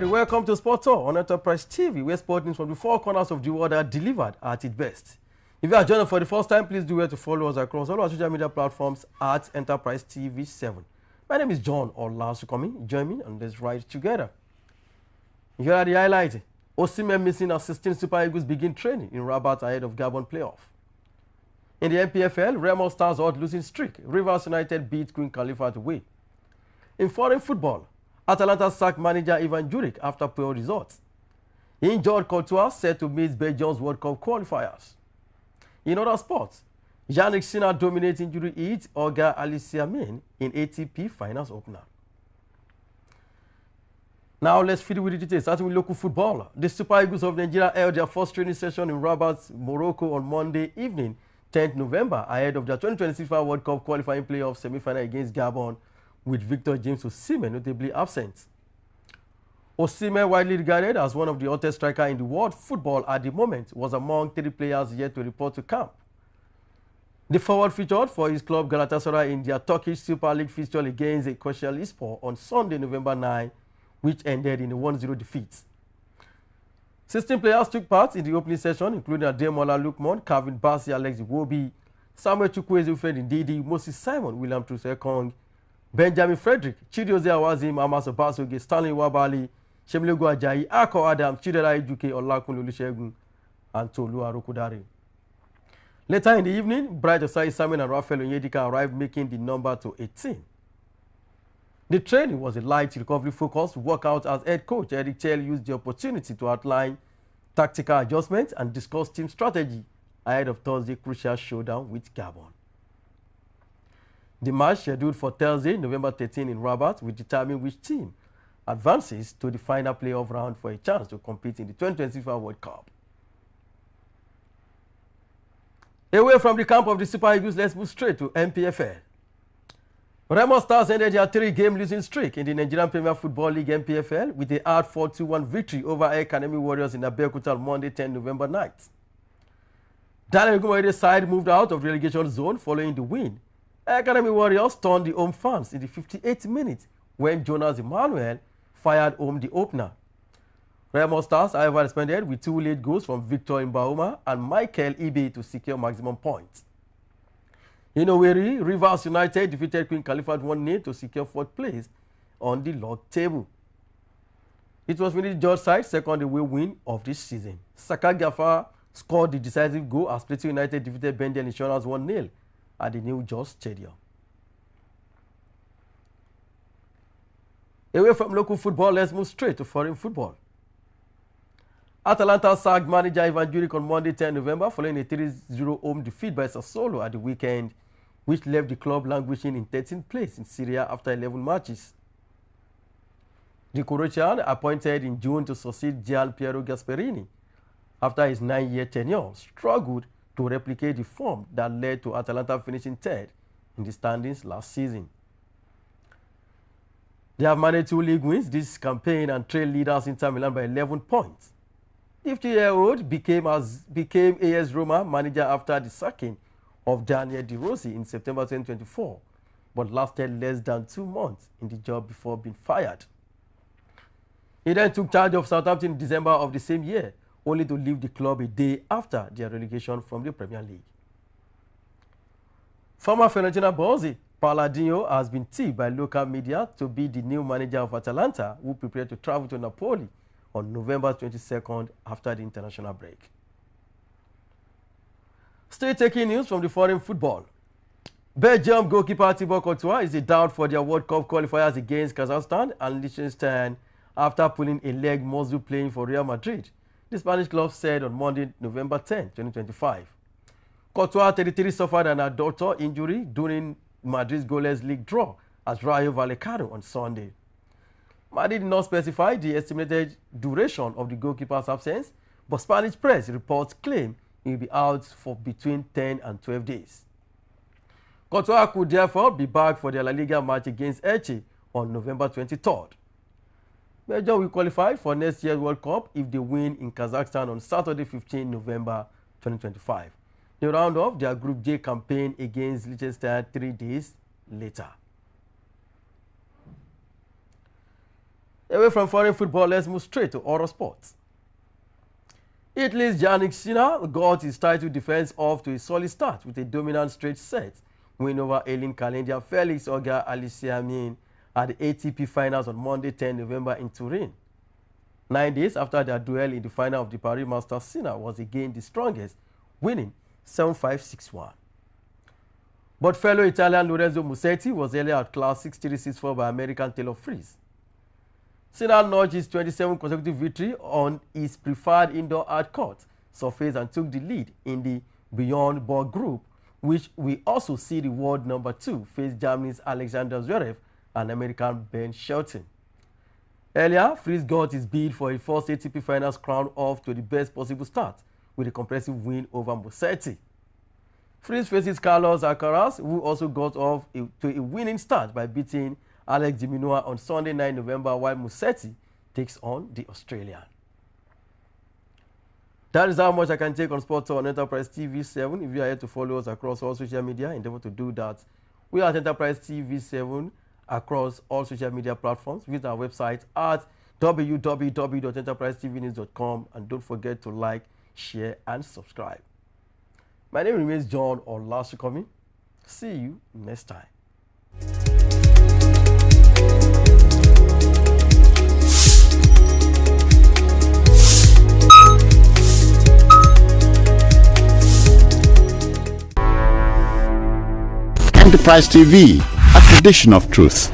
right, welcome to Sport Tour on Enterprise TV, where sport news from the four corners of the world are delivered at its best. If you are joining us for the first time, please do well to follow us across all our social media platforms at Enterprise TV 7. My name is John Alnassr. Join me on this ride together. Here are the highlights. Osimhen missing as 16 Super Eagles begin training in Rabat ahead of Gabon playoff. In the NPFL, Remo Stars odd losing streak. Rivers United beat Queen Khalifa away. In foreign football, Atalanta sacked manager Ivan Juric after poor results. Injured Courtois set to miss Belgium's World Cup qualifiers. In other sports, Yannick Sinner dominates injury hit Olga Alnassr in ATP Finals opener. Now let's feed with the details, starting with local football. The Super Eagles of Nigeria held their first training session in Rabat, Morocco on Monday evening, 10th November, ahead of their 2026 FIFA World Cup qualifying playoff semi-final against Gabon, with Victor James Osimhen notably absent. Osimhen, widely regarded as one of the hottest strikers in the world football at the moment, was among 3 players yet to report to camp. The forward featured for his club Galatasaray in their Turkish Super League fixture against Kocaelispor on Sunday, November 9, which ended in a 1-0 defeat. 16 players took part in the opening session, including Ademola Lookman, Calvin Bassey, Alex Iwobi, Samuel Chukwueze, Fred Ndidi, Moses Simon, William Trusekong, Benjamin Frederick, Chidozie Awazim, Amos Obasoge, Stanley Wabali, Shemilego Ajayi, Ako Adams, Chidera Ejuke, Olakunle Olusegun, and Tolu Arokudare. Later in the evening, Bright Osai Simon and Raphael Onyedika arrived, making the number to 18. The training was a light recovery-focused workout as head coach Eric Chell used the opportunity to outline tactical adjustments and discuss team strategy ahead of Thursday's crucial showdown with Gabon. The match, scheduled for Thursday, November 13 in Rabat, will determine which team advances to the final playoff round for a chance to compete in the 2026 FIFA World Cup. Away from the camp of the Super Eagles, let's move straight to NPFL. Remo Stars ended their 3-game losing streak in the Nigerian Premier Football League NPFL with a hard 4-2-1 victory over Academy Warriors in Abeokuta on Monday, 10 November night. Daniel Gumoyede's side moved out of the relegation zone following the win. Academy Warriors turned the home fans in the 58th minute when Jonas Emmanuel fired home the opener. Remo Stars, however, responded with 2 late goals from Victor Mbauma and Michael Ibe to secure maximum points. In Owerri, Rivers United defeated Queen Khalifa 1-0 to secure 4th place on the log table. It was Vinny George's side second away win of this season. Saka Gafar scored the decisive goal as Plateau United defeated Bendel Insurance 1-0 at the New George Stadium. Away from local football, let's move straight to foreign football. Atalanta sacked manager Ivan Juric on Monday, 10 November, following a 3-0 home defeat by Sassuolo at the weekend, which left the club languishing in 13th place in Serie A after 11 matches. The Croatian, appointed in June to succeed Gian Piero Gasperini after his 9-year tenure, struggled to replicate the form that led to Atalanta finishing 3rd in the standings last season. They have managed 2 league wins this campaign and trailed leaders Inter Milan by 11 points. The 50-year-old became AS Roma manager after the sacking of Daniel De Rossi in September 2024, but lasted less than 2 months in the job before being fired. He then took charge of Southampton in December of the same year, only to leave the club a day after their relegation from the Premier League. Former Fiorentina boss Palladino has been tipped by local media to be the new manager of Atalanta, who prepared to travel to Napoli on November 22nd after the international break. Still taking news from the foreign football. Belgium goalkeeper Thibaut Courtois is a doubt for their World Cup qualifiers against Kazakhstan and Liechtenstein after pulling a leg muscle playing for Real Madrid, the Spanish club said on Monday, November 10, 2025. Courtois, 33, suffered an adductor injury during Madrid's goalless league draw at Rayo Vallecano on Sunday. Madrid did not specify the estimated duration of the goalkeeper's absence, but Spanish press reports claim he will be out for between 10 and 12 days. Courtois could therefore be back for the La Liga match against Elche on November 23rd. Belgium will qualify for next year's World Cup if they win in Kazakhstan on Saturday, 15 November 2025. They round off their Group J campaign against Liechtenstein 3 days later. Away from foreign football, let's move straight to other sports. Italy's Yannick Sinner got his title defense off to a solid start with a dominant straight set win over ailing Canadian Felix Auger-Aliassime at the ATP Finals on Monday, 10 November in Turin. 9 days after their duel in the final of the Paris Masters, Sinner was again the strongest, winning 7-5, 6-1. But fellow Italian Lorenzo Musetti was earlier outclassed 6-3, 6-4 by American Taylor Fritz. Sinner notched his 27th consecutive victory on his preferred indoor hard court surface and took the lead in the Beyond Ball group, which we also see the world number 2 face Germany's Alexander Zverev and American Ben Shelton. Earlier, Fritz got his bid for a first ATP Finals crown off to the best possible start with a comprehensive win over Musetti. Fritz faces Carlos Alcaraz, who also got off to a winning start by beating Alex de Minaur on Sunday, 9 November, while Musetti takes on the Australian. That is how much I can take on Sports on Enterprise TV 7. If you are here to follow us across all social media, endeavor to do that. We are at Enterprise TV 7 across all social media platforms. Visit our website at www.enterprisetvnews.com and don't forget to like, share, and subscribe. My name remains John Alnassr. See you next time. Enterprise TV, a tradition of truth.